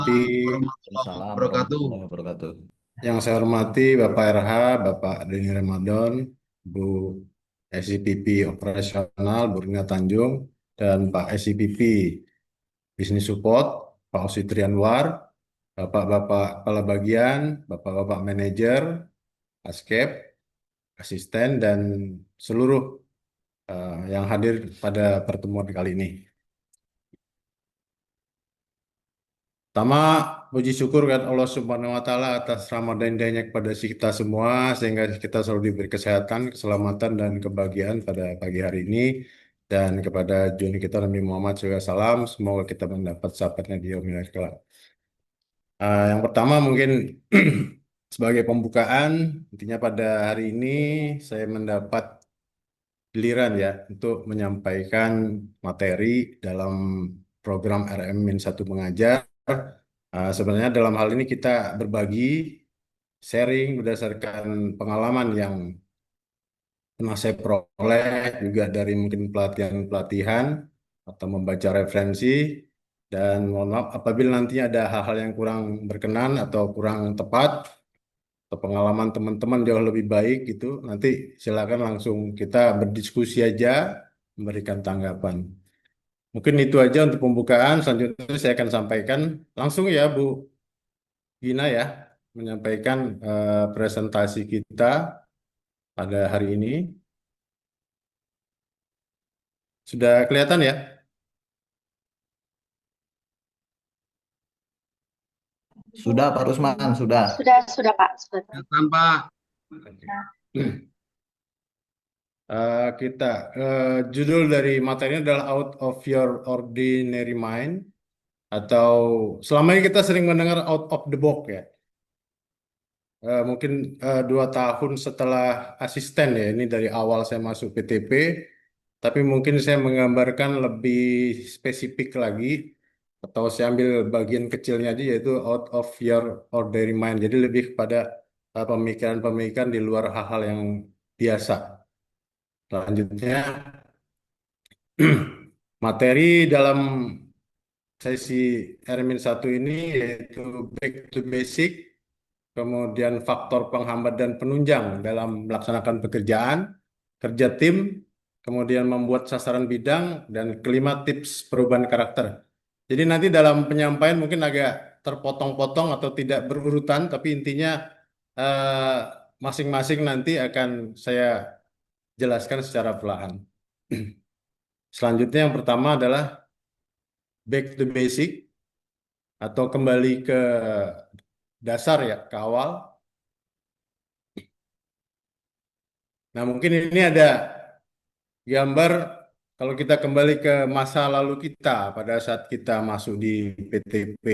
Waalaikumsalam Wabarakatuh. warahmatullahi wabarakatuh. Yang saya hormati Bapak RH, Bapak Denny Ramadan, Bu SCPP Operasional, Bu Rina Tanjung, dan Pak SCPP Business Support, Pak Osi Trianwar, Bapak-Bapak Kepala Bagian, Bapak-Bapak Manajer, Askep, Asisten, dan seluruh yang hadir pada pertemuan kali ini. Pertama, puji syukur kepada Allah Subhanahu wa Ta'ala atas Ramadan indahnya kepada kita semua, sehingga kita selalu diberi kesehatan, keselamatan, dan kebahagiaan pada pagi hari ini. Dan kepada Juni kita Nabi Muhammad SAW, semoga kita mendapat sahabatnya di yaumil akhir. Yang pertama mungkin sebagai pembukaan, intinya pada hari ini saya mendapat giliran ya untuk menyampaikan materi dalam program RM-1 Mengajar. Sebenarnya dalam hal ini kita berbagi, sharing berdasarkan pengalaman yang pernah saya peroleh juga dari mungkin pelatihan-pelatihan atau membaca referensi. Dan mohon maaf apabila nanti ada hal-hal yang kurang berkenan atau kurang tepat atau pengalaman teman-teman jauh lebih baik gitu, nanti silakan langsung kita berdiskusi aja, memberikan tanggapan. Mungkin itu aja untuk pembukaan. Selanjutnya saya akan sampaikan langsung ya Bu Gina ya, menyampaikan presentasi kita pada hari ini. Sudah kelihatan ya? Sudah Pak Rusman, sudah. Sudah Pak, sudah. Silakan Pak. Oke. Kita judul dari materinya adalah Out of Your Ordinary Mind, atau selama ini kita sering mendengar out of the box ya. Mungkin 2 tahun setelah asisten ya, ini dari awal saya masuk PTP, tapi mungkin saya menggambarkan lebih spesifik lagi, atau saya ambil bagian kecilnya aja, yaitu out of your ordinary mind. Jadi lebih kepada pemikiran-pemikiran di luar hal-hal yang biasa. Selanjutnya, materi dalam sesi Rmin 1 ini yaitu back to basic, kemudian faktor penghambat dan penunjang dalam melaksanakan pekerjaan, kerja tim, kemudian membuat sasaran bidang, dan kelima tips perubahan karakter. Jadi nanti dalam penyampaian mungkin agak terpotong-potong atau tidak berurutan, tapi intinya eh, masing-masing nanti akan saya jelaskan secara perlahan. Selanjutnya yang pertama adalah back to basic, atau kembali ke dasar ya, ke awal. Nah, mungkin ini ada gambar kalau kita kembali ke masa lalu kita pada saat kita masuk di PTP.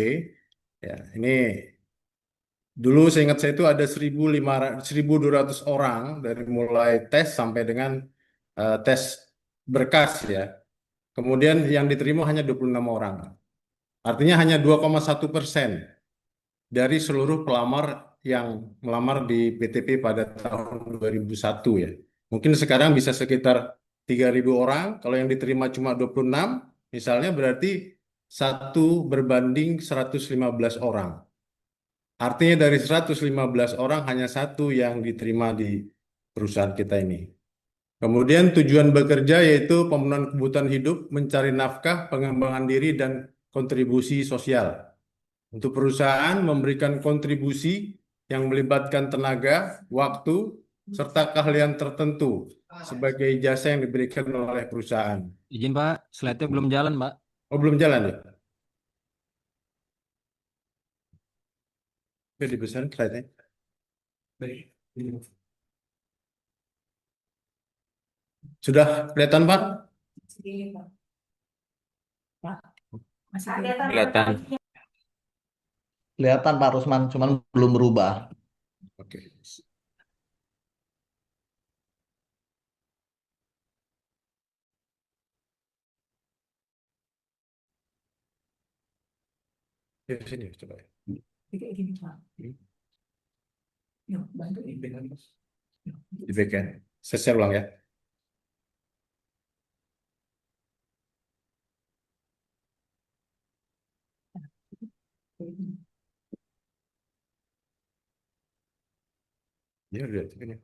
Ya, ini dulu saya ingat saya itu ada 1.200 orang dari mulai tes sampai dengan tes berkas ya. Kemudian yang diterima hanya 26 orang. Artinya hanya 2,1% dari seluruh pelamar yang melamar di PTP pada tahun 2001 ya. Mungkin sekarang bisa sekitar 3.000 orang. Kalau yang diterima cuma 26, misalnya berarti 1 berbanding 115 orang. Artinya dari 115 orang hanya satu yang diterima di perusahaan kita ini. Kemudian tujuan bekerja yaitu pemenuhan kebutuhan hidup, mencari nafkah, pengembangan diri, dan kontribusi sosial. Untuk perusahaan memberikan kontribusi yang melibatkan tenaga, waktu, serta keahlian tertentu sebagai jasa yang diberikan oleh perusahaan. Izin Pak, slide-nya belum jalan, Pak. Oh, belum jalan ya? Oke, dibesarin slide-nya. Baik. Sudah kelihatan, Pak? Kelihatan. Kelihatan Pak Rusman, cuman belum berubah. Oke. Ya, sini coba ya. Hmm. Di back ya. Saya share ulang ya. Ya udah, ini.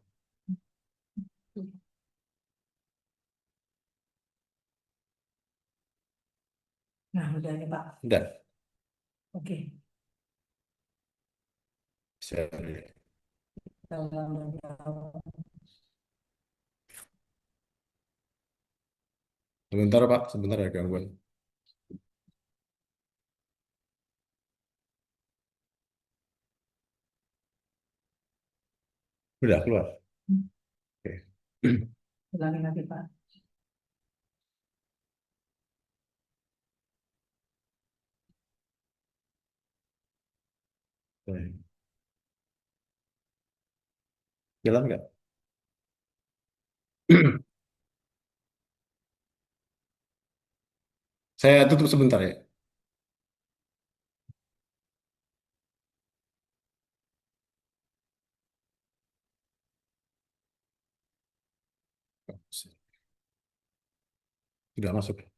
Nah, udah nih Pak. Udah. Oke. Saya lihat. Sebentar Pak, sebentar ya gangguan. Udah keluar. Oke. Ulangi lagi Pak. Jalan nggak? Saya tutup sebentar ya. Sudah masuk.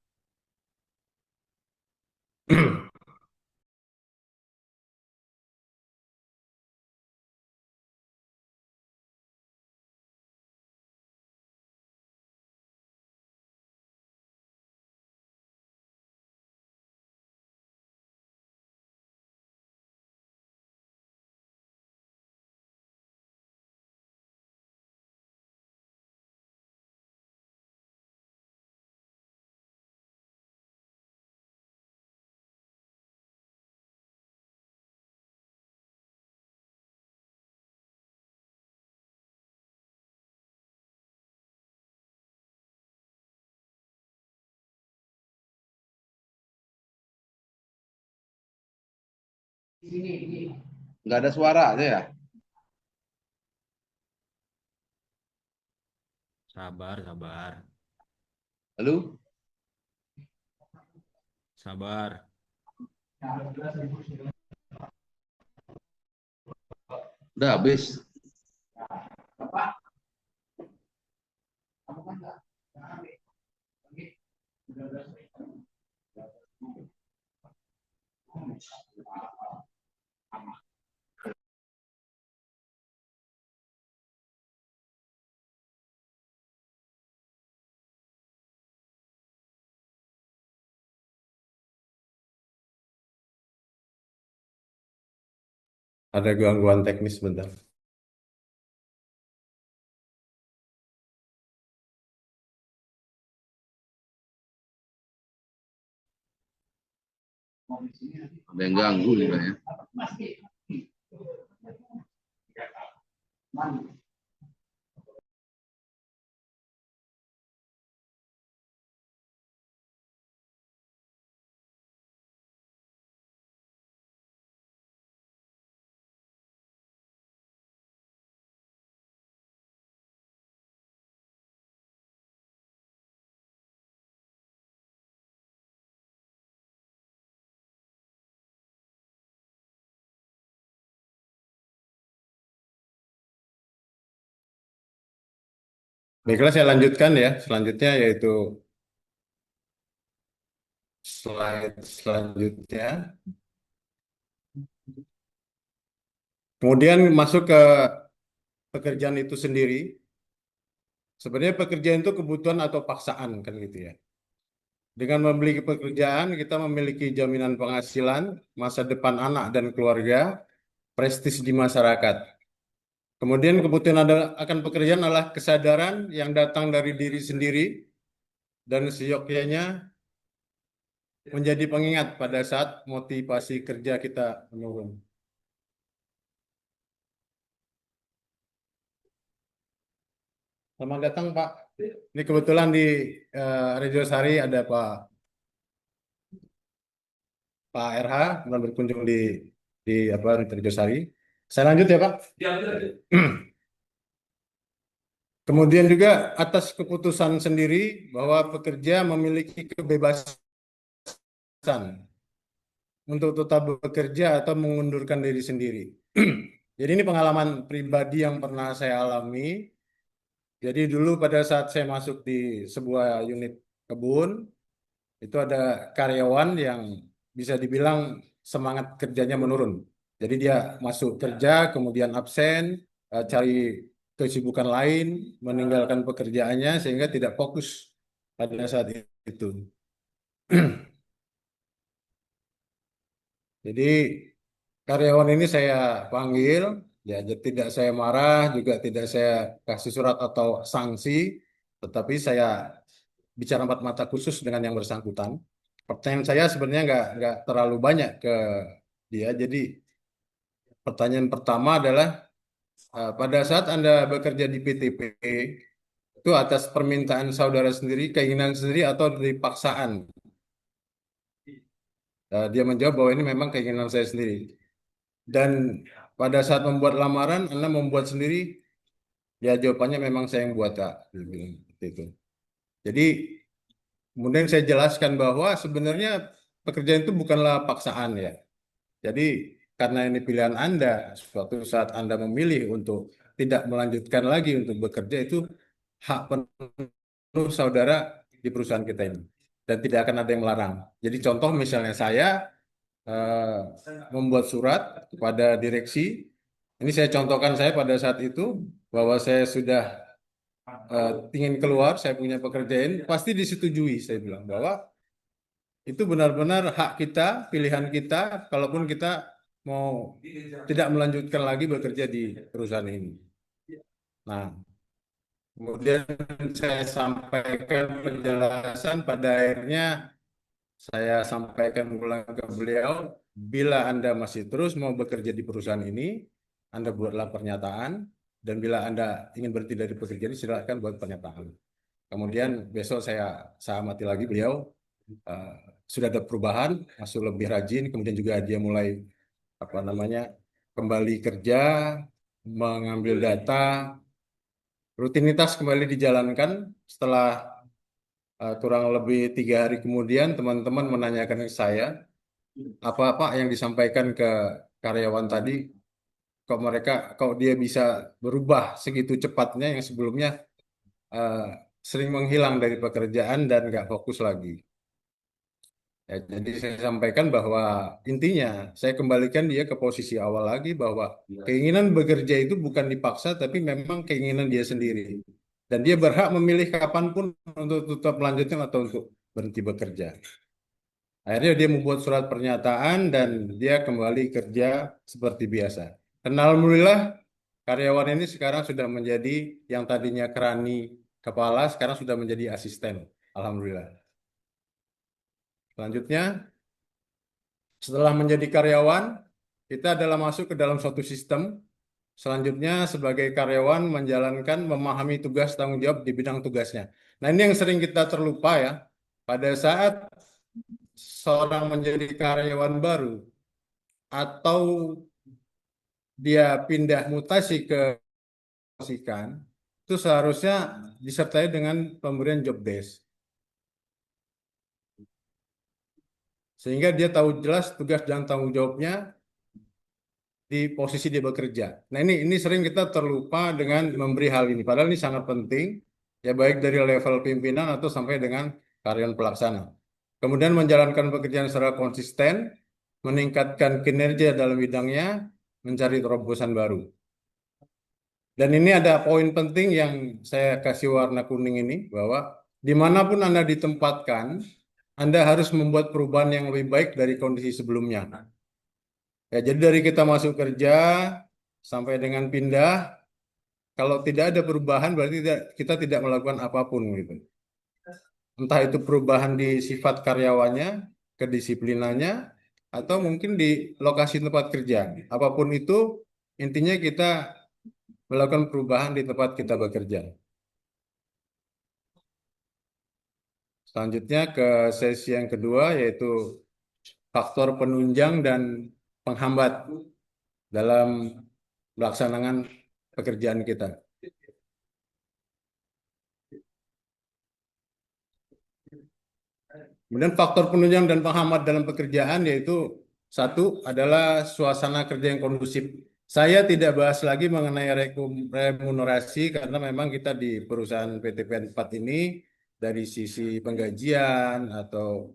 Nggak ada suara aja ya? Sabar, sabar, Lalu? sabar. Udah habis. Ada gangguan teknis sebentar. Ada yang ganggu juga ya. Baiklah, saya lanjutkan ya. Selanjutnya yaitu slide selanjutnya. Kemudian masuk ke pekerjaan itu sendiri. Sebenarnya pekerjaan itu kebutuhan atau paksaan kan gitu ya. Dengan memiliki pekerjaan, kita memiliki jaminan penghasilan, masa depan anak dan keluarga, prestis di masyarakat. Kemudian kebutuhan akan pekerjaan adalah kesadaran yang datang dari diri sendiri dan seyogyanya menjadi pengingat pada saat motivasi kerja kita menurun. Selamat datang Pak. Ini kebetulan di Rejo Sari ada Pak RH yang berkunjung di apa di Rejo Sari. Saya lanjut ya Pak. Kemudian juga atas keputusan sendiri bahwa pekerja memiliki kebebasan untuk tetap bekerja atau mengundurkan diri sendiri. Jadi ini pengalaman pribadi yang pernah saya alami. Jadi dulu pada saat saya masuk di sebuah unit kebun, itu ada karyawan yang bisa dibilang semangat kerjanya menurun. Jadi dia masuk kerja, kemudian absen, cari kesibukan lain, meninggalkan pekerjaannya sehingga tidak fokus pada saat itu. Jadi karyawan ini saya panggil, ya jadi tidak saya marah, juga tidak saya kasih surat atau sanksi, tetapi saya bicara empat mata khusus dengan yang bersangkutan. Pertanyaan saya sebenarnya nggak terlalu banyak ke dia. Jadi pertanyaan pertama adalah pada saat Anda bekerja di PTP itu atas permintaan saudara sendiri, keinginan sendiri atau dari paksaan? Dia menjawab bahwa ini memang keinginan saya sendiri. Dan pada saat membuat lamaran, Anda membuat sendiri? Ya jawabannya memang saya yang buat, Kak. Dia bilang seperti itu. Jadi kemudian saya jelaskan bahwa sebenarnya pekerjaan itu bukanlah paksaan ya. Jadi karena ini pilihan Anda, suatu saat Anda memilih untuk tidak melanjutkan lagi untuk bekerja itu hak penuh saudara di perusahaan kita ini. Dan tidak akan ada yang melarang. Jadi contoh misalnya saya eh, membuat surat kepada direksi. Ini saya contohkan saya pada saat itu bahwa saya sudah ingin keluar, saya punya pekerjaan, pasti disetujui. Saya bilang bahwa itu benar-benar hak kita, pilihan kita, kalaupun kita mau tidak melanjutkan lagi bekerja di perusahaan ini. Nah, kemudian saya sampaikan penjelasan, pada akhirnya saya sampaikan ulang ke beliau, bila Anda masih terus mau bekerja di perusahaan ini, Anda buatlah pernyataan, dan bila Anda ingin berhenti dari pekerjaan ini, silakan buat pernyataan. Kemudian besok saya amati lagi beliau, eh, sudah ada perubahan, masuk lebih rajin, kemudian juga dia mulai kembali kerja, mengambil data, rutinitas kembali dijalankan. Setelah kurang lebih 3 hari kemudian, teman-teman menanyakan ke saya, apa-apa yang disampaikan ke karyawan tadi, kok dia bisa berubah segitu cepatnya yang sebelumnya eh, sering menghilang dari pekerjaan dan nggak fokus lagi. Ya, jadi saya sampaikan bahwa intinya saya kembalikan dia ke posisi awal lagi bahwa keinginan bekerja itu bukan dipaksa tapi memang keinginan dia sendiri. Dan dia berhak memilih kapanpun untuk tetap melanjutkan atau untuk berhenti bekerja. Akhirnya dia membuat surat pernyataan dan dia kembali kerja seperti biasa. Dan alhamdulillah karyawan ini sekarang sudah menjadi yang tadinya kerani kepala, sekarang sudah menjadi asisten. Alhamdulillah. Selanjutnya, setelah menjadi karyawan, kita adalah masuk ke dalam suatu sistem. Selanjutnya, sebagai karyawan menjalankan, memahami tugas tanggung jawab di bidang tugasnya. Nah, ini yang sering kita terlupa ya. Pada saat seorang menjadi karyawan baru atau dia pindah mutasi ke posisikan, itu seharusnya disertai dengan pemberian job desk. Sehingga dia tahu jelas tugas dan tanggung jawabnya di posisi dia bekerja. Nah ini sering kita terlupa dengan memberi hal ini. Padahal ini sangat penting, ya baik dari level pimpinan atau sampai dengan karyawan pelaksana. Kemudian menjalankan pekerjaan secara konsisten, meningkatkan kinerja dalam bidangnya, mencari terobosan baru. Dan ini ada poin penting yang saya kasih warna kuning ini, bahwa dimanapun Anda ditempatkan, Anda harus membuat perubahan yang lebih baik dari kondisi sebelumnya. Ya, jadi dari kita masuk kerja sampai dengan pindah, kalau tidak ada perubahan berarti kita tidak melakukan apapun gitu. Entah itu perubahan di sifat karyawannya, kedisiplinannya, atau mungkin di lokasi tempat kerja. Apapun itu, intinya kita melakukan perubahan di tempat kita bekerja. Selanjutnya ke sesi yang kedua, yaitu faktor penunjang dan penghambat dalam pelaksanaan pekerjaan kita. Kemudian faktor penunjang dan penghambat dalam pekerjaan yaitu satu adalah suasana kerja yang kondusif. Saya tidak bahas lagi mengenai remunerasi karena memang kita di perusahaan PTPN 4 ini dari sisi penggajian atau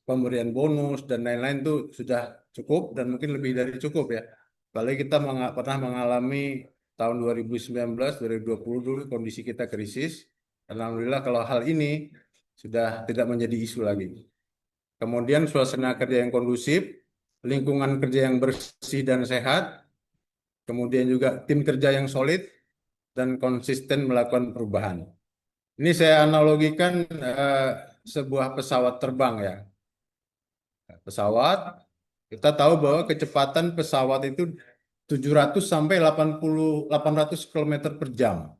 pemberian bonus dan lain-lain itu sudah cukup dan mungkin lebih dari cukup ya. Apalagi kita pernah mengalami tahun 2019, 2020 dulu kondisi kita krisis. Alhamdulillah kalau hal ini sudah tidak menjadi isu lagi. Kemudian suasana kerja yang kondusif, lingkungan kerja yang bersih dan sehat, kemudian juga tim kerja yang solid dan konsisten melakukan perubahan. Ini saya analogikan sebuah pesawat terbang ya. Pesawat, kita tahu bahwa kecepatan pesawat itu 700 sampai 800 km per jam.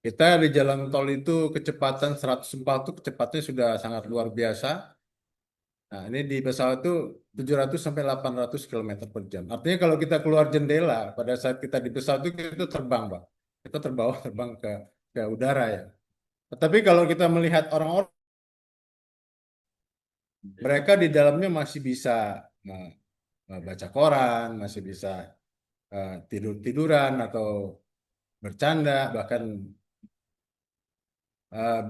Kita di jalan tol itu kecepatan 104 itu kecepatannya sudah sangat luar biasa. Nah, ini di pesawat itu 700 sampai 800 km per jam. Artinya kalau kita keluar jendela pada saat kita di pesawat itu kita terbang, Pak. Kita terbawa terbang ke udara ya. Tetapi kalau kita melihat orang-orang, mereka di dalamnya masih bisa baca koran, masih bisa tidur-tiduran atau bercanda, bahkan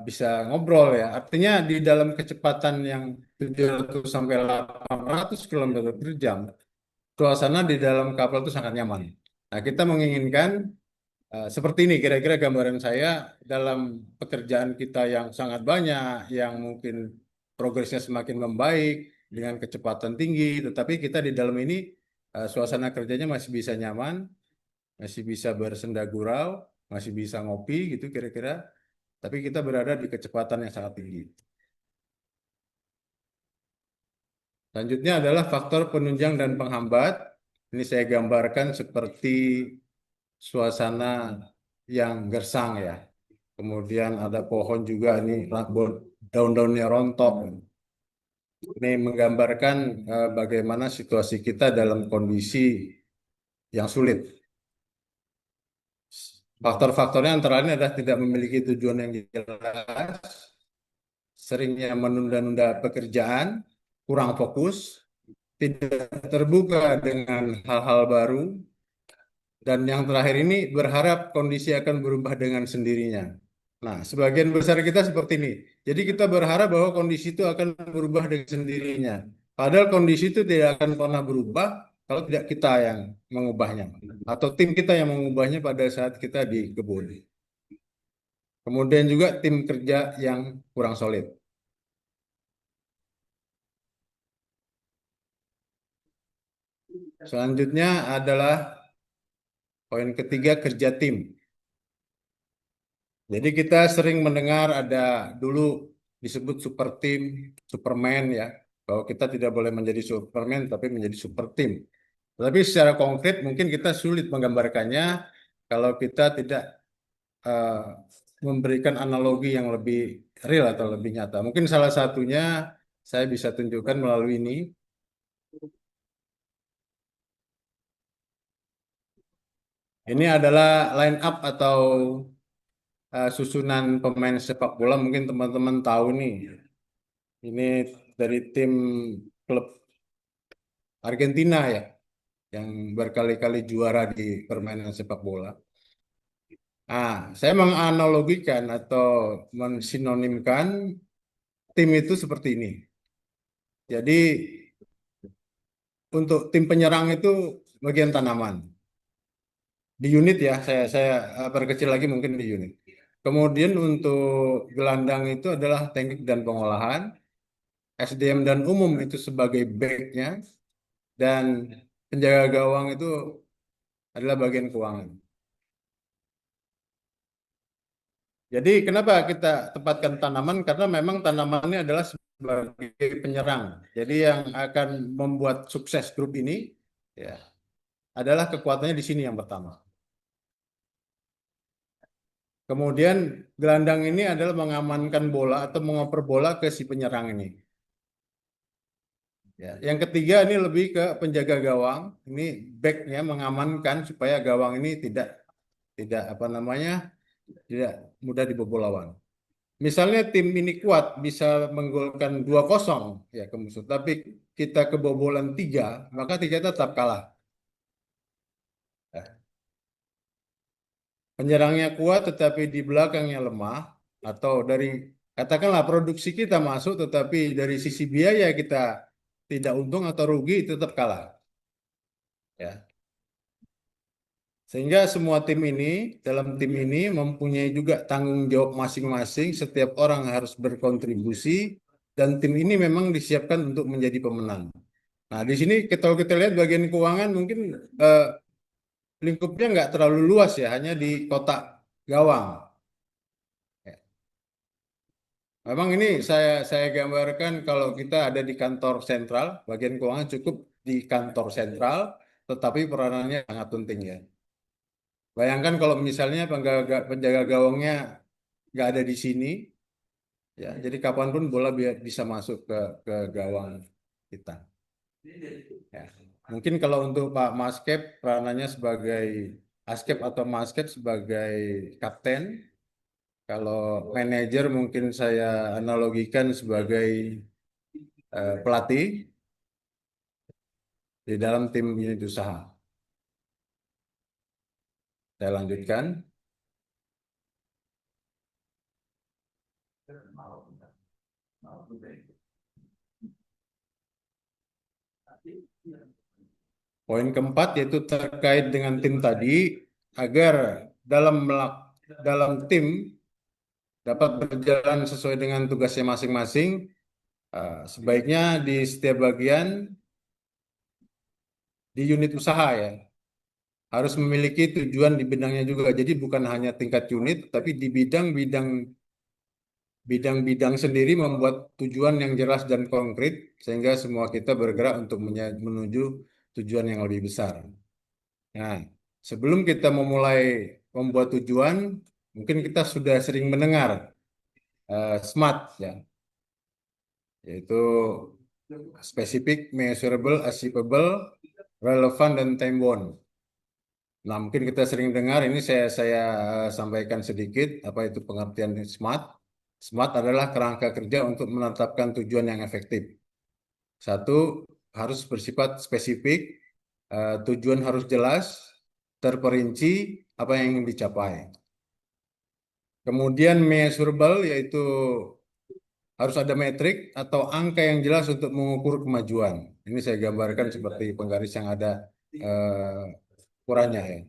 bisa ngobrol ya. Artinya di dalam kecepatan yang 700 sampai 800 km per jam, suasana di dalam kapal itu sangat nyaman. Nah, kita menginginkan seperti ini kira-kira gambaran saya dalam pekerjaan kita yang sangat banyak, yang mungkin progresnya semakin membaik dengan kecepatan tinggi, tetapi kita di dalam ini suasana kerjanya masih bisa nyaman, masih bisa bersenda gurau, masih bisa ngopi gitu kira-kira, tapi kita berada di kecepatan yang sangat tinggi. Selanjutnya adalah faktor penunjang dan penghambat. Ini saya gambarkan seperti suasana yang gersang ya. Kemudian ada pohon juga ini daun-daunnya rontok. Ini menggambarkan bagaimana situasi kita dalam kondisi yang sulit. Faktor-faktornya antara lain adalah tidak memiliki tujuan yang jelas, seringnya menunda-nunda pekerjaan, kurang fokus, tidak terbuka dengan hal-hal baru, dan yang terakhir ini berharap kondisi akan berubah dengan sendirinya. Nah, sebagian besar kita seperti ini. Jadi kita berharap bahwa kondisi itu akan berubah dengan sendirinya. Padahal kondisi itu tidak akan pernah berubah kalau tidak kita yang mengubahnya. Atau tim kita yang mengubahnya pada saat kita di kebun. Kemudian juga tim kerja yang kurang solid. Selanjutnya adalah poin ketiga, kerja tim. Jadi kita sering mendengar ada dulu disebut super team, Superman ya. Bahwa kita tidak boleh menjadi Superman tapi menjadi super team. Tapi secara konkret mungkin kita sulit menggambarkannya kalau kita tidak eh, memberikan analogi yang lebih real atau lebih nyata. Mungkin salah satunya saya bisa tunjukkan melalui ini. Ini adalah line up atau susunan pemain sepak bola. Mungkin teman-teman tahu nih. Ini dari tim klub Argentina ya, yang berkali-kali juara di permainan sepak bola. Saya menganalogikan atau mensinonimkan tim itu seperti ini. Jadi untuk tim penyerang itu bagian tanaman. Di unit ya, saya perkecil lagi mungkin di unit. Kemudian untuk gelandang itu adalah teknik dan pengolahan. SDM dan umum itu sebagai back-nya. Dan penjaga gawang itu adalah bagian keuangan. Jadi kenapa kita tempatkan tanaman? Karena memang tanamannya adalah sebagai penyerang. Jadi yang akan membuat sukses grup ini ya adalah kekuatannya di sini yang pertama. Kemudian gelandang ini adalah mengamankan bola atau mengoper bola ke si penyerang ini. Ya, yang ketiga ini lebih ke penjaga gawang. Ini back-nya mengamankan supaya gawang ini tidak apa namanya tidak mudah dibobol lawan. Misalnya tim ini kuat bisa menggolkan 2-0 ya ke musuh, tapi kita kebobolan 3, maka 3 tetap kalah. Penyerangnya kuat tetapi di belakangnya lemah atau dari katakanlah produksi kita masuk, tetapi dari sisi biaya kita tidak untung atau rugi, tetap kalah. Ya. Sehingga semua dalam tim ini mempunyai juga tanggung jawab masing-masing. Setiap orang harus berkontribusi dan tim ini memang disiapkan untuk menjadi pemenang. Nah, di sini kalau kita lihat bagian keuangan mungkin lingkupnya nggak terlalu luas ya, hanya di kotak gawang. Ya. Memang ini saya gambarkan kalau kita ada di kantor sentral, bagian keuangan cukup di kantor sentral, tetapi peranannya sangat penting ya. Bayangkan kalau misalnya penjaga gawangnya nggak ada di sini, ya, jadi kapanpun bola bisa masuk ke gawang kita. Ya. Mungkin kalau untuk Pak Maskep, peranannya sebagai Askep atau Maskep sebagai kapten, kalau manajer mungkin saya analogikan sebagai pelatih di dalam tim unit usaha. Saya lanjutkan. Poin keempat yaitu terkait dengan tim tadi, agar dalam tim dapat berjalan sesuai dengan tugasnya masing-masing, sebaiknya di setiap bagian di unit usaha ya harus memiliki tujuan di bidangnya juga. Jadi bukan hanya tingkat unit, tapi di bidang-bidang sendiri membuat tujuan yang jelas dan konkret sehingga semua kita bergerak untuk menuju tujuan yang lebih besar. Nah, sebelum kita memulai membuat tujuan, mungkin kita sudah sering mendengar SMART ya, yaitu specific, measurable, achievable, relevant, dan time bound. Nah, mungkin kita sering dengar, ini saya sampaikan sedikit apa itu pengertian SMART. SMART adalah kerangka kerja untuk menetapkan tujuan yang efektif. Satu, harus bersifat spesifik, tujuan harus jelas, terperinci apa yang ingin dicapai. Kemudian measurable, yaitu harus ada metrik atau angka yang jelas untuk mengukur kemajuan. Ini saya gambarkan seperti penggaris yang ada ukurannya ya.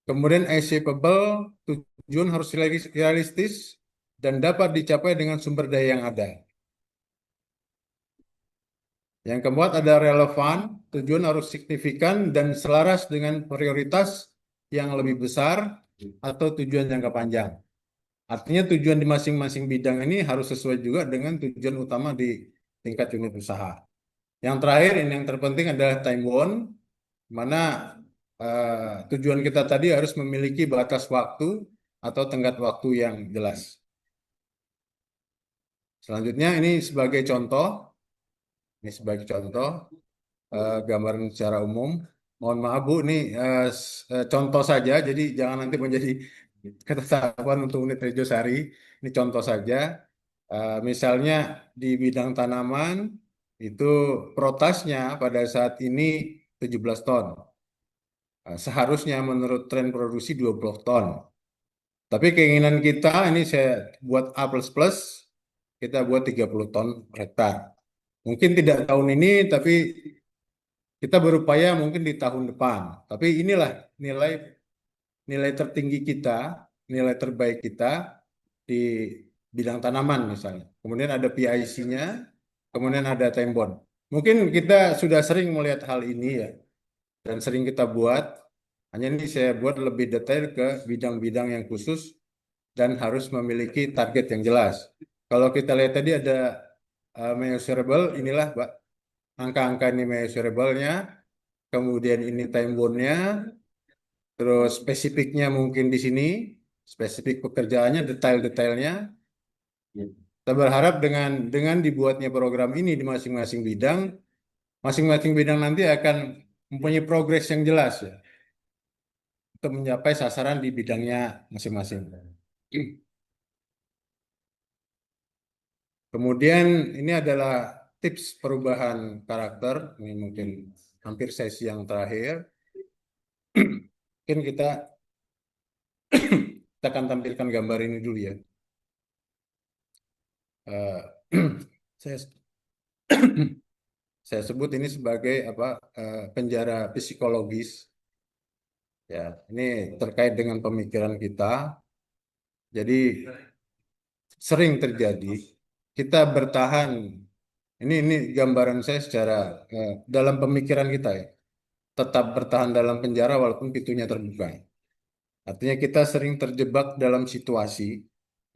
Kemudian achievable, tujuan harus realistis dan dapat dicapai dengan sumber daya yang ada. Yang keempat ada relevan, tujuan harus signifikan dan selaras dengan prioritas yang lebih besar atau tujuan jangka panjang. Artinya tujuan di masing-masing bidang ini harus sesuai juga dengan tujuan utama di tingkat unit usaha. Yang terakhir, ini yang terpenting adalah time bound, mana tujuan kita tadi harus memiliki batas waktu atau tenggat waktu yang jelas. Selanjutnya ini sebagai contoh, gambaran secara umum. Mohon maaf Bu, ini contoh saja, jadi jangan nanti menjadi ketetapan untuk unit Rejosari. Ini contoh saja. Misalnya di bidang tanaman itu protasnya pada saat ini 17 ton. Seharusnya menurut tren produksi 20 ton. Tapi keinginan kita ini saya buat A++, kita buat 30 ton per hektar. Mungkin tidak tahun ini, tapi kita berupaya mungkin di tahun depan. Tapi inilah nilai tertinggi kita, nilai terbaik kita di bidang tanaman misalnya. Kemudian ada PIC-nya, kemudian ada time bound. Mungkin kita sudah sering melihat hal ini ya, dan sering kita buat. Hanya ini saya buat lebih detail ke bidang-bidang yang khusus dan harus memiliki target yang jelas. Kalau kita lihat tadi ada measurable, inilah Pak, angka-angka ini measurable-nya, kemudian ini time bound-nya, terus spesifiknya mungkin di sini, spesifik pekerjaannya, detail-detailnya. Kita berharap dengan dibuatnya program ini di masing-masing bidang nanti akan mempunyai progres yang jelas ya, untuk mencapai sasaran di bidangnya masing-masing. Kemudian ini adalah tips perubahan karakter, ini mungkin hampir sesi yang terakhir. Mungkin kita akan tampilkan gambar ini dulu ya. eh, saya saya sebut ini sebagai penjara psikologis. Ya, ini terkait dengan pemikiran kita. Jadi sering terjadi kita bertahan. Ini gambaran saya secara dalam pemikiran kita ya. Tetap bertahan dalam penjara walaupun pintunya terbuka. Artinya kita sering terjebak dalam situasi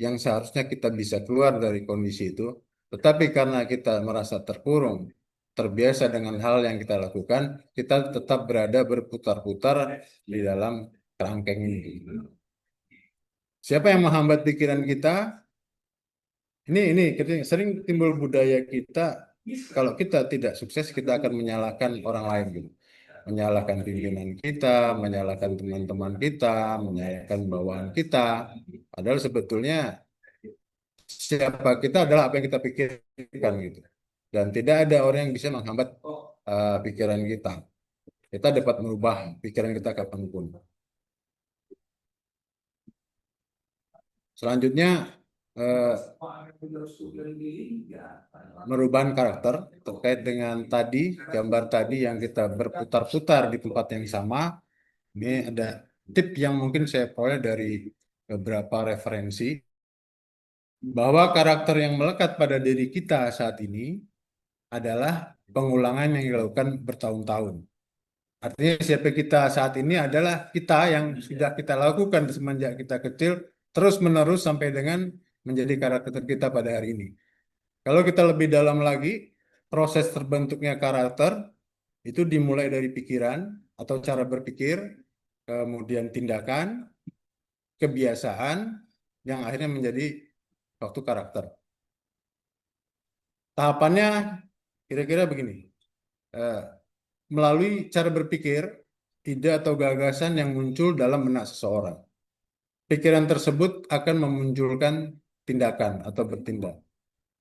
yang seharusnya kita bisa keluar dari kondisi itu, tetapi karena kita merasa terkurung, terbiasa dengan hal yang kita lakukan, kita tetap berada berputar-putar di dalam kerangkeng ini. Siapa yang menghambat pikiran kita? Ini sering timbul budaya kita, kalau kita tidak sukses, kita akan menyalahkan orang lain gitu. Menyalahkan pimpinan kita, menyalahkan teman-teman kita, menyalahkan bawahan kita. Padahal sebetulnya siapa kita adalah apa yang kita pikirkan gitu. Dan tidak ada orang yang bisa menghambat pikiran kita. Kita dapat merubah pikiran kita kapanpun. Selanjutnya merubahan karakter terkait dengan gambar tadi yang kita berputar-putar di tempat yang sama. Ini ada tip yang mungkin saya peroleh dari beberapa referensi bahwa karakter yang melekat pada diri kita saat ini adalah pengulangan yang dilakukan bertahun-tahun. Artinya siapa kita saat ini adalah kita yang sudah kita lakukan semenjak kita kecil terus-menerus sampai dengan menjadi karakter kita pada hari ini. Kalau kita lebih dalam lagi, proses terbentuknya karakter itu dimulai dari pikiran atau cara berpikir, kemudian tindakan, kebiasaan, yang akhirnya menjadi suatu karakter. Tahapannya kira-kira begini. Melalui cara berpikir, ide atau gagasan yang muncul dalam benak seseorang. Pikiran tersebut akan memunculkan tindakan atau bertindak.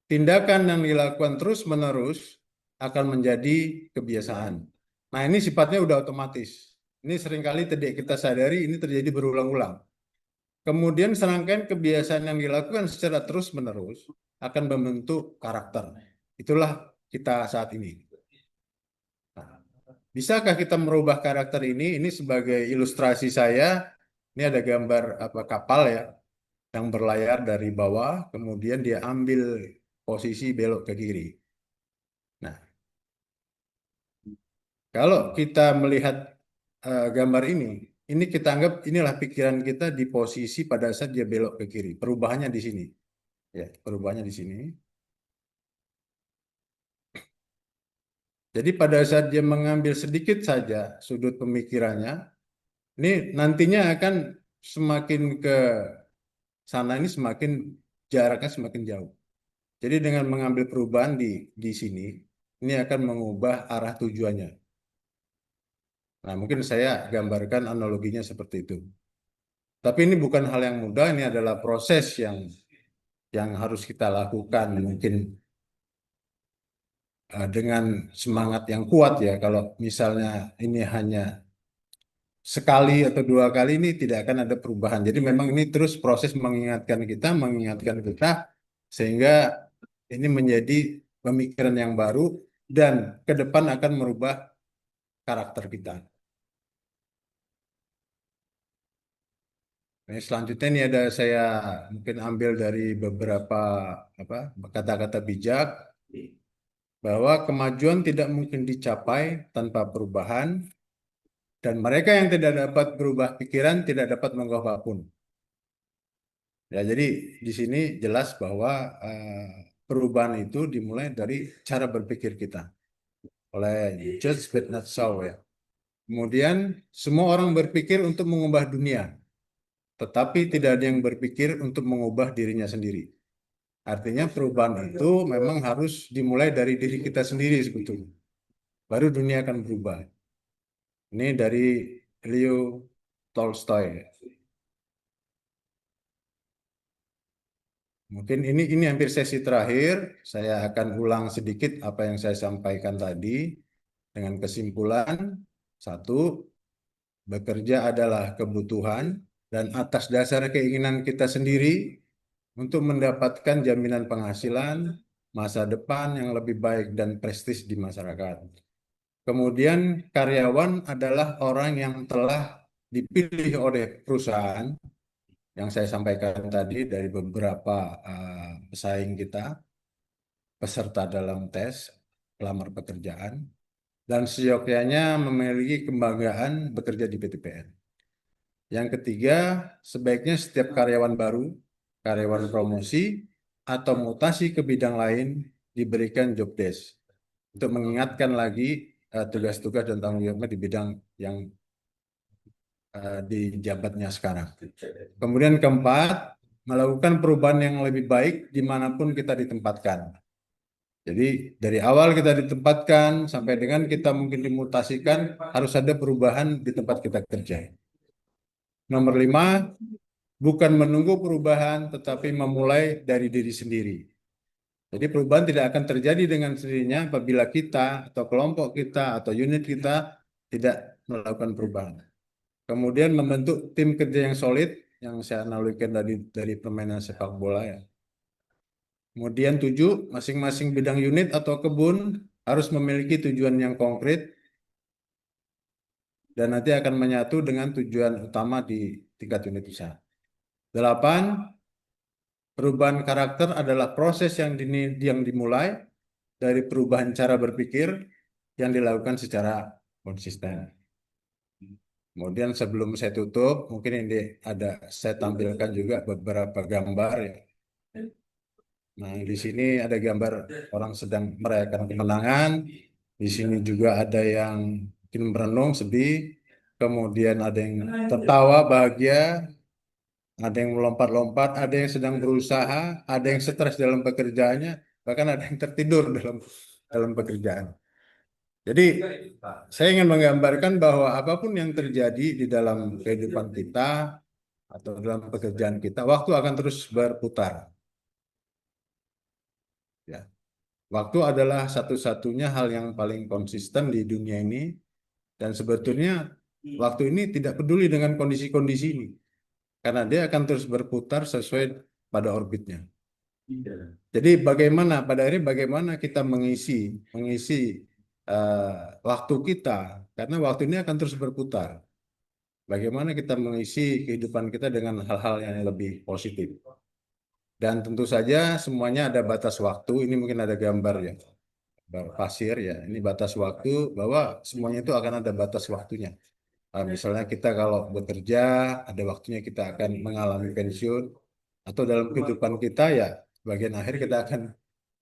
Tindakan yang dilakukan terus-menerus akan menjadi kebiasaan. Nah, ini sifatnya udah otomatis. Ini seringkali tidak kita sadari, ini terjadi berulang-ulang. Kemudian serangkaian kebiasaan yang dilakukan secara terus-menerus akan membentuk karakter. Itulah kita saat ini. Nah, bisakah kita merubah karakter ini? Ini sebagai ilustrasi saya. Ini ada gambar kapal ya, yang berlayar dari bawah, kemudian dia ambil posisi belok ke kiri. Nah, kalau kita melihat gambar ini kita anggap inilah pikiran kita di posisi pada saat dia belok ke kiri. Perubahannya di sini. Ya, perubahannya di sini. Jadi pada saat dia mengambil sedikit saja sudut pemikirannya, ini nantinya akan semakin ke sana ini semakin jaraknya semakin jauh. Jadi dengan mengambil perubahan di sini, ini akan mengubah arah tujuannya. Nah, mungkin saya gambarkan analoginya seperti itu. Tapi ini bukan hal yang mudah, ini adalah proses yang harus kita lakukan mungkin dengan semangat yang kuat ya. Kalau misalnya ini hanya sekali atau dua kali ini tidak akan ada perubahan. Jadi memang ini terus proses mengingatkan kita sehingga ini menjadi pemikiran yang baru dan ke depan akan merubah karakter kita. Nah, selanjutnya ini ada saya mungkin ambil dari beberapa kata-kata bijak bahwa kemajuan tidak mungkin dicapai tanpa perubahan dan mereka yang tidak dapat berubah pikiran tidak dapat mengubah apapun. Ya, jadi di sini jelas bahwa perubahan itu dimulai dari cara berpikir kita oleh George Bernard Shaw ya. Kemudian semua orang berpikir untuk mengubah dunia, tetapi tidak ada yang berpikir untuk mengubah dirinya sendiri. Artinya perubahan itu memang harus dimulai dari diri kita sendiri sebetulnya. Baru dunia akan berubah. Ini dari Leo Tolstoy. Mungkin ini hampir sesi terakhir. Saya akan ulang sedikit apa yang saya sampaikan tadi dengan kesimpulan. Satu, bekerja adalah kebutuhan dan atas dasar keinginan kita sendiri, untuk mendapatkan jaminan penghasilan, masa depan yang lebih baik dan prestis di masyarakat. Kemudian karyawan adalah orang yang telah dipilih oleh perusahaan yang saya sampaikan tadi dari beberapa pesaing kita, peserta dalam tes pelamar pekerjaan, dan seyogyanya memiliki kebanggaan bekerja di PTPN. Yang ketiga, sebaiknya setiap karyawan baru, karyawan promosi, atau mutasi ke bidang lain diberikan job desk untuk mengingatkan lagi tugas-tugas dan tanggung jawabnya di bidang yang di jabatnya sekarang. Kemudian keempat, melakukan perubahan yang lebih baik dimanapun kita ditempatkan. Jadi dari awal kita ditempatkan sampai dengan kita mungkin dimutasikan harus ada perubahan di tempat kita kerja. Nomor 5, bukan menunggu perubahan tetapi memulai dari diri sendiri. Jadi perubahan tidak akan terjadi dengan sendirinya apabila kita atau kelompok kita atau unit kita tidak melakukan perubahan. Kemudian membentuk tim kerja yang solid yang saya analogikan dari permainan sepak bola ya. Kemudian 7, masing-masing bidang unit atau kebun harus memiliki tujuan yang konkret dan nanti akan menyatu dengan tujuan utama di tingkat unit usaha. 8, perubahan karakter adalah proses yang dimulai dari perubahan cara berpikir yang dilakukan secara konsisten. Kemudian sebelum saya tutup, mungkin ini saya tampilkan juga beberapa gambar ya. Nah, di sini ada gambar orang sedang merayakan kemenangan. Di sini juga ada yang mungkin merenung, sedih. Kemudian ada yang tertawa, bahagia. Ada yang melompat-lompat, ada yang sedang berusaha, ada yang stres dalam pekerjaannya, bahkan ada yang tertidur dalam pekerjaan. Jadi, saya ingin menggambarkan bahwa apapun yang terjadi di dalam kehidupan kita atau dalam pekerjaan kita, waktu akan terus berputar. Ya. Waktu adalah satu-satunya hal yang paling konsisten di dunia ini, dan sebetulnya waktu ini tidak peduli dengan kondisi-kondisi ini, karena dia akan terus berputar sesuai pada orbitnya. Jadi pada akhirnya bagaimana kita mengisi waktu kita, karena waktu ini akan terus berputar. Bagaimana kita mengisi kehidupan kita dengan hal-hal yang lebih positif. Dan tentu saja semuanya ada batas waktu. Ini mungkin ada gambar ya, gambar pasir ya. Ini batas waktu bahwa semuanya itu akan ada batas waktunya. Misalnya kita kalau bekerja, ada waktunya kita akan mengalami pensiun, atau dalam kehidupan kita ya, bagian akhir kita akan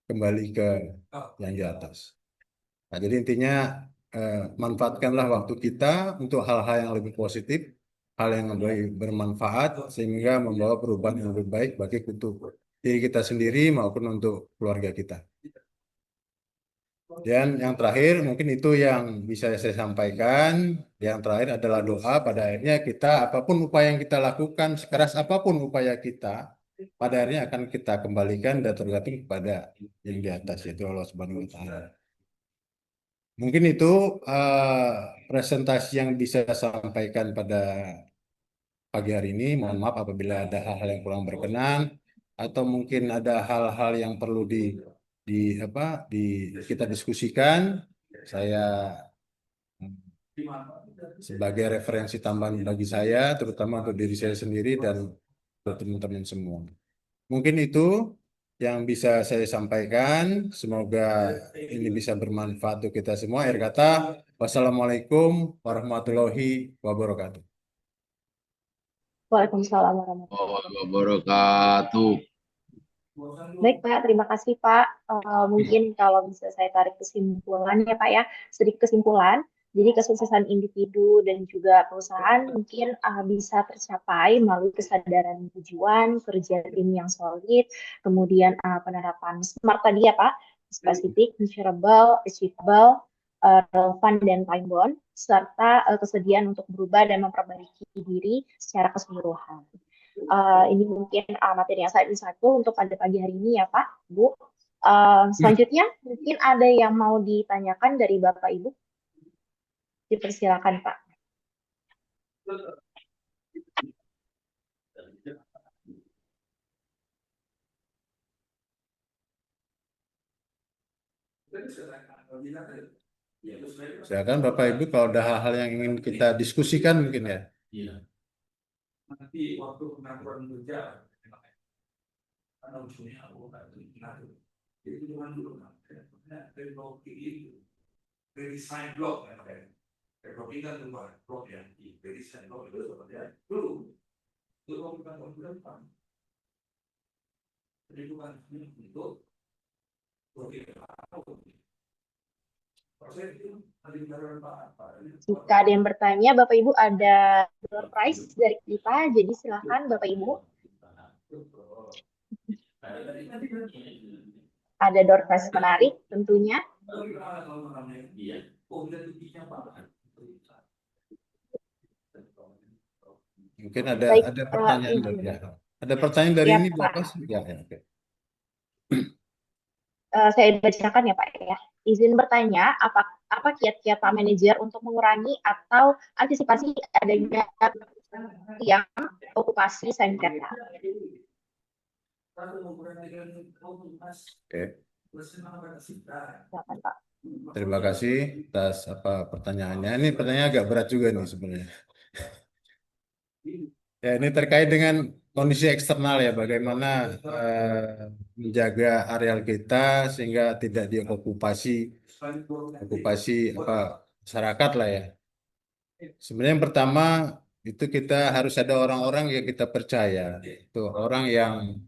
kembali ke yang di atas. Nah, jadi intinya manfaatkanlah waktu kita untuk hal-hal yang lebih positif, hal yang lebih bermanfaat, sehingga membawa perubahan yang lebih baik bagi untuk diri kita sendiri maupun untuk keluarga kita. Dan yang terakhir, mungkin itu yang bisa saya sampaikan. Yang terakhir adalah doa. Pada akhirnya kita, apapun upaya yang kita lakukan, sekeras apapun upaya kita, pada akhirnya akan kita kembalikan dan tergantung kepada yang di atas, yaitu Allah Subhanahu wa Ta'ala. Mungkin itu presentasi yang bisa saya sampaikan pada pagi hari ini. Mohon maaf apabila ada hal-hal yang kurang berkenan, atau mungkin ada hal-hal yang perlu kita diskusikan. Saya sebagai referensi tambahan bagi saya, terutama untuk diri saya sendiri dan untuk teman-teman semua. Mungkin itu yang bisa saya sampaikan. Semoga ini bisa bermanfaat untuk kita semua. Akhir kata, wassalamualaikum warahmatullahi wabarakatuh. Waalaikumsalam warahmatullahi Wabarakatuh. Baik Pak, terima kasih Pak. Mungkin kalau bisa saya tarik kesimpulan ya Pak ya, sedikit kesimpulan. Jadi kesuksesan individu dan juga perusahaan mungkin bisa tercapai melalui kesadaran tujuan, kerja tim yang solid, kemudian penerapan SMART tadi ya Pak, spesifik, measurable, achievable, relevan, dan time bound, serta kesediaan untuk berubah dan memperbaiki diri secara keseluruhan. Ini mungkin materi yang sangat insightful untuk pada pagi hari ini ya Pak, Bu. Selanjutnya mungkin ada yang mau ditanyakan dari Bapak Ibu. Dipersilakan Pak. Silakan Bapak Ibu kalau ada hal-hal yang ingin kita diskusikan mungkin ya. Nanti waktu pengaturan kerja, karena ujungnya aku nggak ngatur. Jadi cuma dulu kan, teknologi itu, redesign blok kan, teknologi kan cuma blok ya, redesign blok itu seperti dulu, itu bukan komputer depan. Jadi bukan untuk blok itu. Proses itu nanti kita apa? Jika ada yang bertanya, Bapak Ibu ada door prize dari kita, jadi silakan Bapak Ibu. Ada door prize menarik tentunya. Mungkin ada Baik, pertanyaan dari ya. Ada pertanyaan dari Ya, ini Pak. Bapak? Ya, oke. Saya bacakan ya Pak ya. Izin bertanya, apa kiat-kiat Pak Manajer untuk mengurangi atau antisipasi adanya yang okupasi sengketa? Oke. Silakan Pak. Terima kasih atas pertanyaannya. Ini pertanyaan agak berat juga nih sebenarnya. Ya, ini terkait dengan kondisi eksternal ya, bagaimana menjaga areal kita sehingga tidak diokupasi masyarakat lah ya. Sebenarnya yang pertama itu kita harus ada orang-orang yang kita percaya, itu orang yang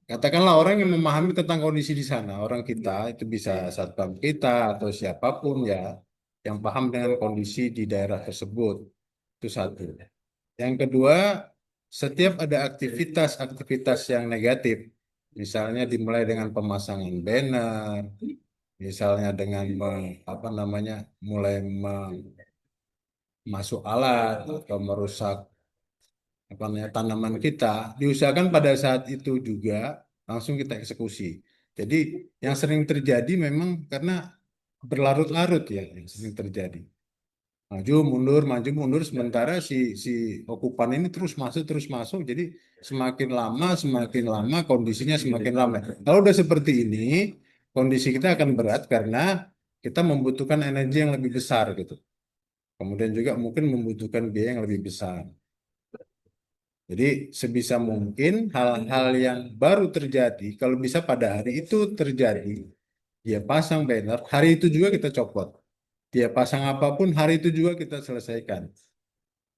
katakanlah orang yang memahami tentang kondisi di sana, orang kita itu bisa satpam kita atau siapapun ya yang paham dengan kondisi di daerah tersebut. Itu satu. Yang kedua, setiap ada aktivitas yang negatif, misalnya dimulai dengan pemasangan banner, misalnya dengan mulai masuk alat atau merusak tanaman kita, diusahakan pada saat itu juga langsung kita eksekusi. Jadi yang sering terjadi memang karena berlarut-larut ya yang sering terjadi. Maju mundur sementara si okupan ini terus masuk. Jadi semakin lama kondisinya semakin lama. Kalau udah seperti ini, kondisi kita akan berat karena kita membutuhkan energi yang lebih besar gitu. Kemudian juga mungkin membutuhkan biaya yang lebih besar. Jadi sebisa mungkin hal-hal yang baru terjadi, kalau bisa pada hari itu terjadi, dia pasang banner, hari itu juga kita copot. Dia pasang apapun, hari itu juga kita selesaikan.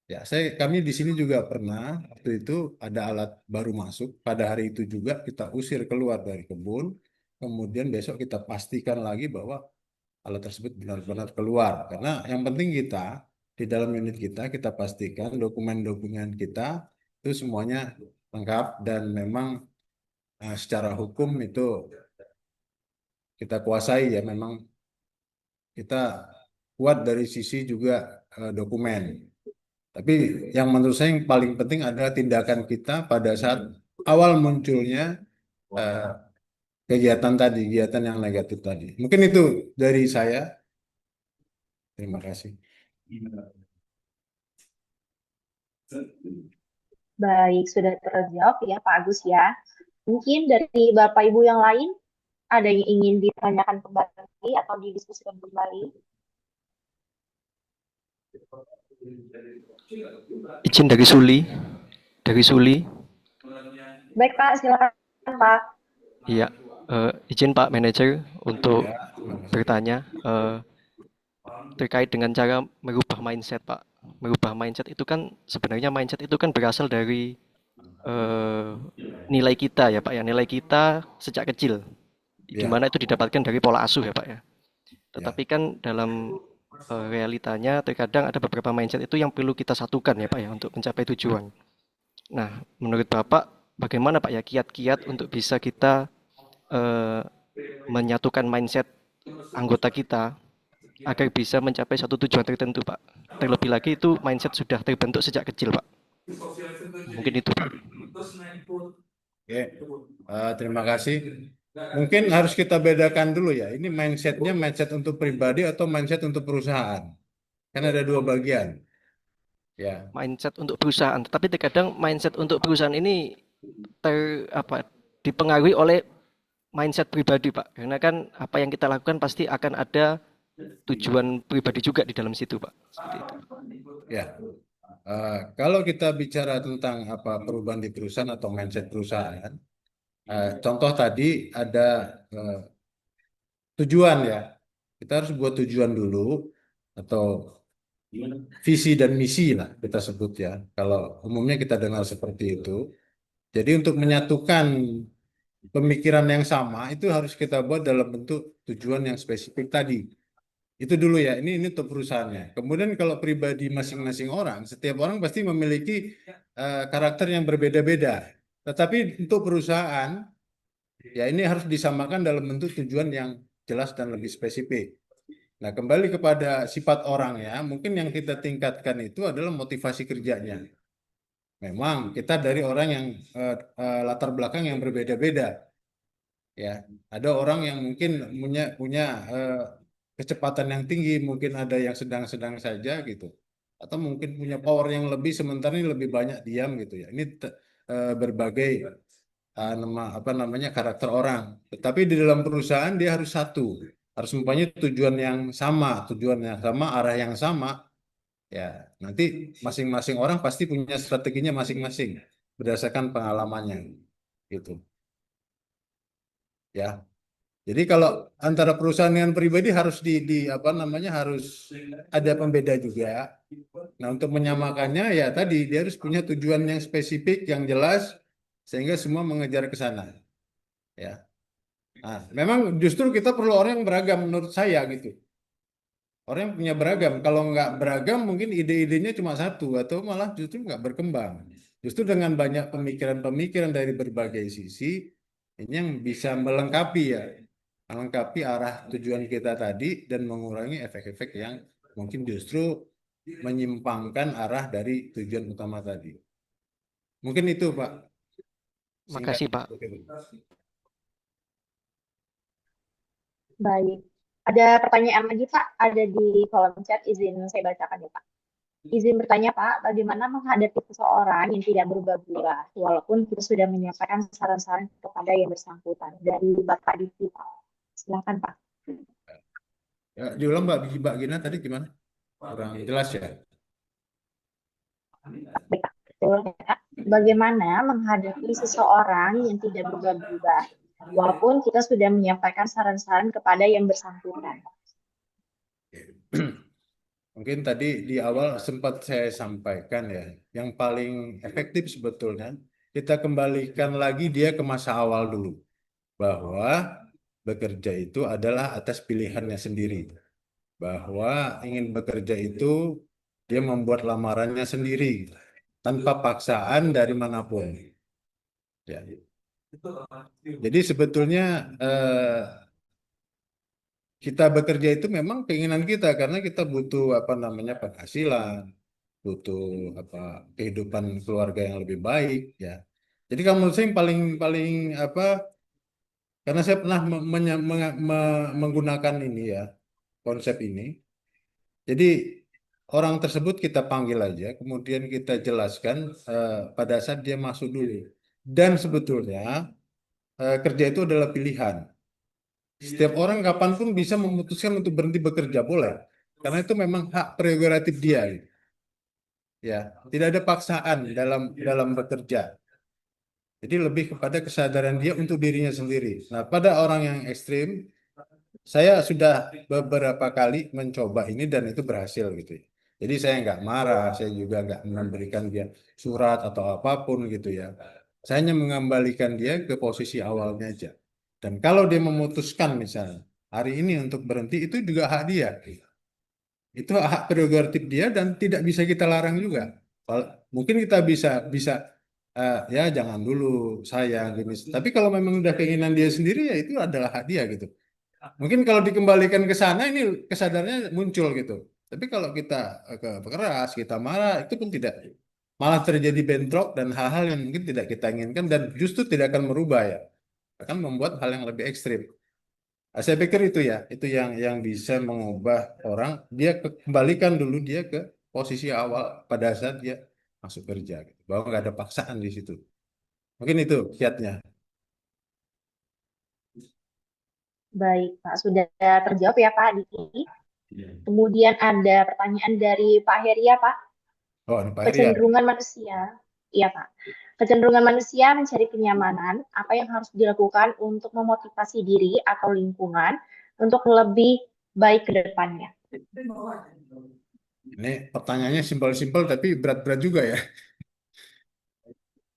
Ya, kami di sini juga pernah, waktu itu ada alat baru masuk, pada hari itu juga kita usir keluar dari kebun, kemudian besok kita pastikan lagi bahwa alat tersebut benar-benar keluar. Karena yang penting kita, di dalam unit kita pastikan dokumen-dokumen kita, itu semuanya lengkap dan memang secara hukum itu kita kuasai ya, memang kita kuat dari sisi juga dokumen. Tapi yang menurut saya yang paling penting adalah tindakan kita pada saat awal munculnya kegiatan yang negatif tadi. Mungkin itu dari saya. Terima kasih. Baik, sudah terjawab ya Pak Agus ya. Mungkin dari Bapak Ibu yang lain ada yang ingin ditanyakan kembali atau didiskusikan kembali? Izin dari Suli. Baik Pak, silakan Pak. Iya, izin Pak Manajer untuk bertanya terkait dengan cara merubah mindset Pak. Merubah mindset itu kan sebenarnya berasal dari nilai kita ya Pak ya, nilai kita sejak kecil, di mana itu didapatkan dari pola asuh ya Pak ya. Tetapi kan dalam realitanya terkadang ada beberapa mindset itu yang perlu kita satukan ya Pak ya untuk mencapai tujuan. Nah, menurut Bapak bagaimana Pak ya kiat-kiat untuk bisa kita menyatukan mindset anggota kita agar bisa mencapai satu tujuan tertentu Pak. Terlebih lagi itu mindset sudah terbentuk sejak kecil Pak. Mungkin itu Pak. Oke, terima kasih. Mungkin harus kita bedakan dulu ya. Ini mindsetnya mindset untuk pribadi atau mindset untuk perusahaan. Kan ada dua bagian. Ya. Mindset untuk perusahaan, tetapi terkadang mindset untuk perusahaan ini dipengaruhi oleh mindset pribadi, Pak. Karena kan apa yang kita lakukan pasti akan ada tujuan pribadi juga di dalam situ, Pak. Seperti itu. Ya, kalau kita bicara tentang apa perubahan di perusahaan atau mindset perusahaan, contoh tadi ada tujuan ya. Kita harus buat tujuan dulu atau visi dan misi lah kita sebut ya. Kalau umumnya kita dengar seperti itu. Jadi untuk menyatukan pemikiran yang sama itu harus kita buat dalam bentuk tujuan yang spesifik tadi. Itu dulu ya, ini untuk perusahaannya. Kemudian kalau pribadi masing-masing orang, setiap orang pasti memiliki karakter yang berbeda-beda. Tetapi untuk perusahaan, ya ini harus disamakan dalam bentuk tujuan yang jelas dan lebih spesifik. Nah, kembali kepada sifat orang ya, mungkin yang kita tingkatkan itu adalah motivasi kerjanya. Memang kita dari orang yang latar belakang yang berbeda-beda. Ya, ada orang yang mungkin punya kecepatan yang tinggi, mungkin ada yang sedang-sedang saja gitu, atau mungkin punya power yang lebih, sementara ini lebih banyak diam gitu ya. Ini berbagai apa namanya karakter orang. Tetapi di dalam perusahaan dia harus satu, harus mempunyai tujuan yang sama, arah yang sama. Ya, nanti masing-masing orang pasti punya strateginya masing-masing berdasarkan pengalamannya, gitu. Ya. Jadi kalau antara perusahaan dengan pribadi harus di apa namanya harus ada pembeda juga. Nah, untuk menyamakannya ya tadi dia harus punya tujuan yang spesifik, yang jelas sehingga semua mengejar ke sana. Ya. Nah, memang justru kita perlu orang yang beragam menurut saya gitu. Orang yang punya beragam. Kalau nggak beragam mungkin ide-idenya cuma satu atau malah justru nggak berkembang. Justru dengan banyak pemikiran-pemikiran dari berbagai sisi ini yang bisa melengkapi arah tujuan kita tadi dan mengurangi efek-efek yang mungkin justru menyimpangkan arah dari tujuan utama tadi. Mungkin itu, Pak. Makasih, Pak. Baik. Ada pertanyaan lagi, Pak? Ada di kolom chat, izin saya bacakan ya, Pak. Izin bertanya, Pak, bagaimana menghadapi seseorang yang tidak berubah-ubah, walaupun kita sudah menyampaikan saran-saran kepada yang bersangkutan. Dari Bapak Diki, Pak. Silakan, Pak. Ya, diulang Mbak Gina tadi gimana? Kurang jelas ya. Bagaimana menghadapi seseorang yang tidak berubah-ubah, walaupun kita sudah menyampaikan saran-saran kepada yang bersangkutan. Mungkin tadi di awal sempat saya sampaikan ya, yang paling efektif sebetulnya kita kembalikan lagi dia ke masa awal dulu, bahwa bekerja itu adalah atas pilihannya sendiri, bahwa ingin bekerja itu dia membuat lamarannya sendiri tanpa paksaan dari manapun. Ya. Jadi sebetulnya kita bekerja itu memang keinginan kita karena kita butuh apa namanya penghasilan, butuh apa kehidupan keluarga yang lebih baik ya. Jadi kalau menurut saya yang paling apa karena saya pernah menggunakan ini ya konsep ini. Jadi orang tersebut kita panggil aja, kemudian kita jelaskan pada saat dia masuk dulu. Dan sebetulnya kerja itu adalah pilihan. Setiap orang kapanpun bisa memutuskan untuk berhenti bekerja, boleh. Karena itu memang hak prerogatif dia. Ya, tidak ada paksaan dalam bekerja. Jadi lebih kepada kesadaran dia untuk dirinya sendiri. Nah, pada orang yang ekstrim, saya sudah beberapa kali mencoba ini dan itu berhasil gitu ya. Jadi saya nggak marah, saya juga nggak memberikan dia surat atau apapun gitu ya. Saya hanya mengembalikan dia ke posisi awalnya aja. Dan kalau dia memutuskan misalnya hari ini untuk berhenti, itu juga hak dia. Itu hak prerogatif dia dan tidak bisa kita larang juga. Mungkin kita bisa ya jangan dulu sayang gini. Tapi kalau memang udah keinginan dia sendiri ya itu adalah hak dia gitu. Mungkin kalau dikembalikan ke sana ini kesadarannya muncul gitu. Tapi kalau kita keras, kita marah, itu pun tidak. Malah terjadi bentrok dan hal-hal yang mungkin tidak kita inginkan dan justru tidak akan merubah ya. Akan membuat hal yang lebih ekstrim. Nah, saya pikir itu ya, itu yang bisa mengubah orang. Dia kembalikan dulu dia ke posisi awal pada saat dia masuk kerja. Gitu. Bahwa nggak ada paksaan di situ. Mungkin itu kiatnya. Baik, Pak. Sudah terjawab ya, Pak Diki. Kemudian ada pertanyaan dari Pak Heria, Pak. Oh, ini Pak Heri ya. Kecenderungan manusia, iya Pak. Kecenderungan manusia mencari kenyamanan, apa yang harus dilakukan untuk memotivasi diri atau lingkungan untuk lebih baik ke depannya? Ini pertanyaannya simpel-simpel tapi berat-berat juga ya.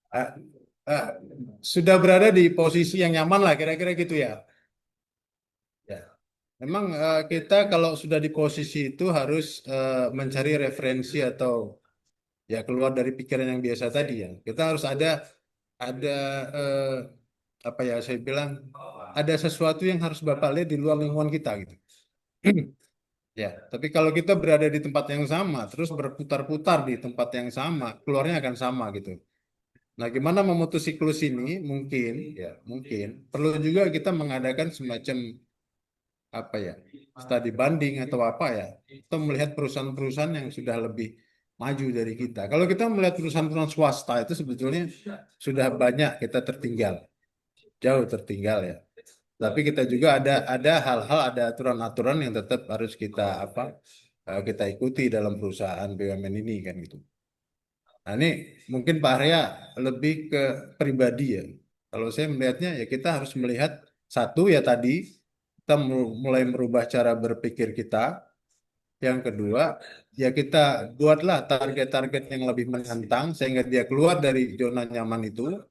Ah, ah, sudah berada di posisi yang nyaman lah, kira-kira gitu ya. Ya, memang kita kalau sudah di posisi itu harus mencari referensi atau ya keluar dari pikiran yang biasa tadi ya. Kita harus ada eh, apa ya saya bilang ada sesuatu yang harus Bapak lihat di luar lingkungan kita gitu. Ya, tapi kalau kita berada di tempat yang sama, terus berputar-putar di tempat yang sama, keluarnya akan sama gitu. Nah, gimana memutus siklus ini? Mungkin perlu juga kita mengadakan semacam apa ya, studi banding atau apa ya, atau melihat perusahaan-perusahaan yang sudah lebih maju dari kita. Kalau kita melihat perusahaan-perusahaan swasta itu sebetulnya sudah banyak kita tertinggal, jauh tertinggal ya. Tapi kita juga ada hal-hal, ada aturan-aturan yang tetap harus kita kita ikuti dalam perusahaan BUMN ini kan gitu. Nah ini mungkin Pak Arya lebih ke pribadi ya. Kalau saya melihatnya ya kita harus melihat satu ya tadi kita mulai merubah cara berpikir kita. Yang kedua ya kita buatlah target-target yang lebih menantang sehingga dia keluar dari zona nyaman itu.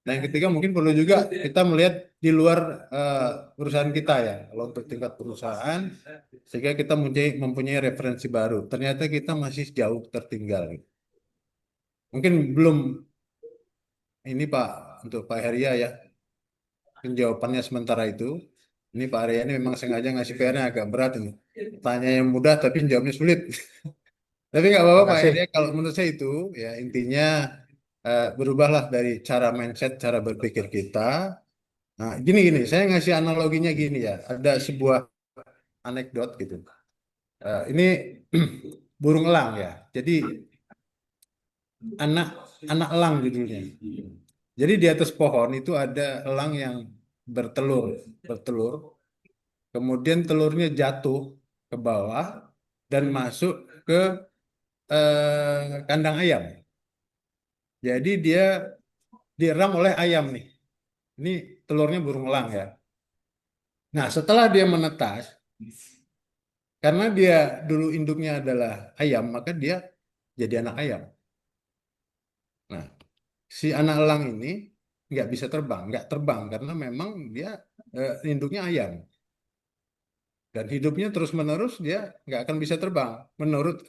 Dan yang ketiga mungkin perlu juga kita melihat di luar perusahaan kita ya. Kalau untuk tingkat perusahaan, sehingga kita mempunyai referensi baru. Ternyata kita masih jauh tertinggal. Mungkin belum ini Pak untuk Pak Heria ya. Mungkin jawabannya sementara itu. Ini Pak Heria ini memang sengaja ngasih PR-nya agak berat ini. Tanya yang mudah tapi jawabnya sulit. Tapi nggak apa-apa Pak Heria. Kalau menurut saya itu ya intinya berubahlah dari cara mindset, cara berpikir kita. Nah, gini, saya ngasih analoginya gini ya. Ada sebuah anekdot gitu. Ini burung elang ya. Jadi anak anak elang judulnya. Jadi di atas pohon itu ada elang yang bertelur. Kemudian telurnya jatuh ke bawah dan masuk ke kandang ayam. Jadi dia diram oleh ayam nih. Ini telurnya burung elang ya. Nah, setelah dia menetas, karena dia dulu induknya adalah ayam, maka dia jadi anak ayam. Nah, si anak elang ini nggak terbang karena memang dia induknya ayam. Dan hidupnya terus-menerus dia nggak akan bisa terbang.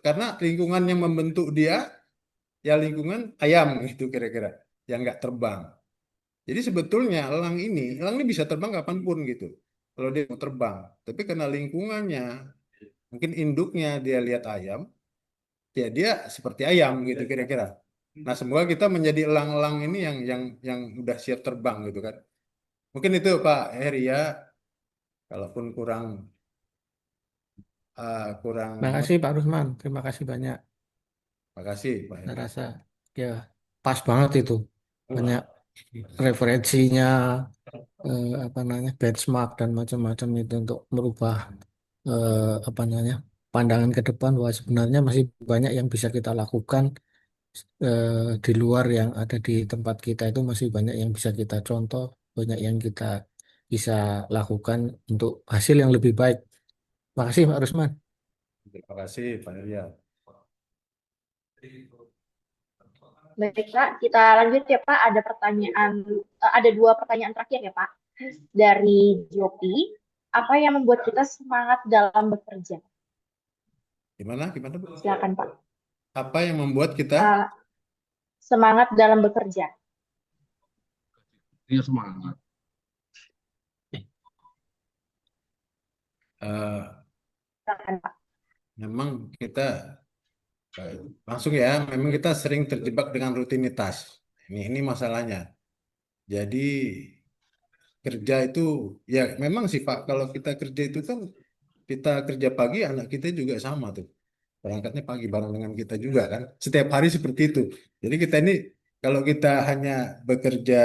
Karena lingkungan yang membentuk dia, ya lingkungan ayam gitu kira-kira, yang nggak terbang. Jadi sebetulnya elang ini bisa terbang kapanpun gitu. Kalau dia mau terbang. Tapi karena lingkungannya, mungkin induknya dia lihat ayam, ya dia seperti ayam gitu kira-kira. Nah, semoga kita menjadi elang-elang ini yang udah siap terbang gitu kan. Mungkin itu Pak Heri ya. Kalaupun kurang Terima kasih Pak Rusman, terima kasih banyak. makasih Pak Saya Heri. rasa ya pas banget itu, banyak referensinya, apa namanya benchmark dan macam-macam itu untuk merubah apa namanya pandangan ke depan bahwa sebenarnya masih banyak yang bisa kita lakukan di luar yang ada di tempat kita itu masih banyak yang bisa kita contoh, banyak yang kita bisa lakukan untuk hasil yang lebih baik. Terima kasih Pak Rusman. Terima kasih Pak Heri ya. Baik Pak, kita lanjut ya Pak. Ada dua pertanyaan terakhir ya Pak. Dari Jopi, apa yang membuat kita semangat dalam bekerja? Gimana Bu? Silakan Pak. Apa yang membuat kita Semangat dalam bekerja. Dia semangat. Silakan Pak. memang kita langsung ya, memang kita sering terjebak dengan rutinitas. Ini masalahnya. Jadi kerja itu ya memang sih Pak, kalau kita kerja itu kan kita kerja pagi, anak kita juga sama tuh. Berangkatnya pagi bareng dengan kita juga kan. Setiap hari seperti itu. Jadi kita ini kalau kita hanya bekerja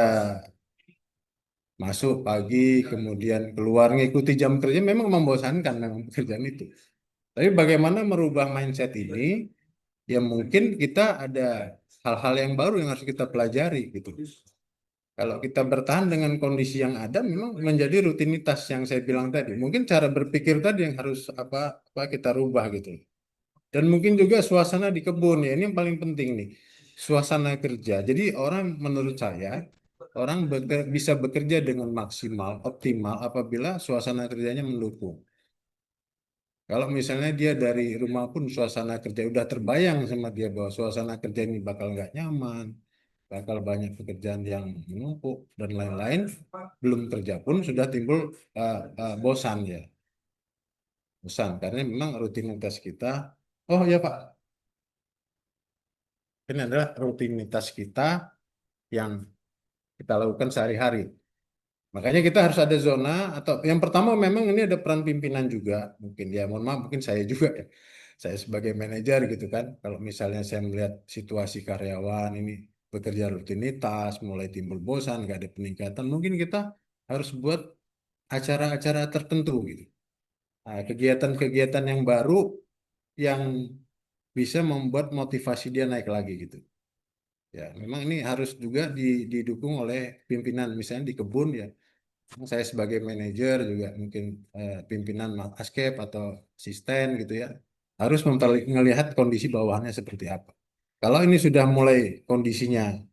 Masuk pagi, kemudian keluar ngikuti jam kerja memang membosankan memang pekerjaan itu. Tapi bagaimana merubah mindset ini? Ya mungkin kita ada hal-hal yang baru yang harus kita pelajari gitu. Kalau kita bertahan dengan kondisi yang ada, memang menjadi rutinitas yang saya bilang tadi. Mungkin cara berpikir tadi yang harus apa kita rubah gitu. Dan mungkin juga suasana di kebun ya ini yang paling penting nih. Suasana kerja. Jadi orang menurut saya orang bisa bekerja dengan maksimal, optimal apabila suasana kerjanya mendukung. Kalau misalnya dia dari rumah pun suasana kerja udah terbayang sama dia bahwa suasana kerja ini bakal nggak nyaman, bakal banyak pekerjaan yang menumpuk dan lain-lain, belum kerja pun sudah timbul bosan ya, bosan karena memang rutinitas kita. Oh ya Pak, ini adalah rutinitas kita yang kita lakukan sehari-hari. Makanya kita harus ada zona atau yang pertama memang ini ada peran pimpinan juga mungkin ya mohon maaf mungkin saya juga ya. Saya sebagai manajer gitu kan kalau misalnya saya melihat situasi karyawan ini bekerja rutinitas mulai timbul bosan nggak ada peningkatan mungkin kita harus buat acara-acara tertentu gitu. Nah, kegiatan-kegiatan yang baru yang bisa membuat motivasi dia naik lagi gitu. Ya, memang ini harus juga didukung oleh pimpinan misalnya di kebun ya. Saya sebagai manajer juga mungkin pimpinan askep atau asisten gitu ya harus melihat kondisi bawahannya seperti apa. Kalau ini sudah mulai kondisinya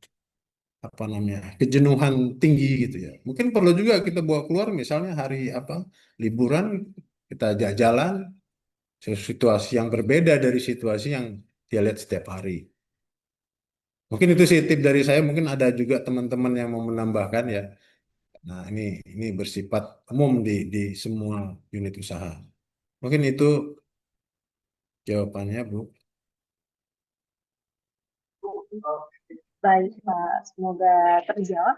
apa namanya kejenuhan tinggi gitu ya, mungkin perlu juga kita bawa keluar misalnya hari apa liburan kita jalan situasi yang berbeda dari situasi yang dia lihat setiap hari. Mungkin itu sih tip dari saya. Mungkin ada juga teman-teman yang mau menambahkan ya. Nah, ini bersifat umum di semua unit usaha. Mungkin itu jawabannya, Bu. Baik, Pak. Semoga terjawab.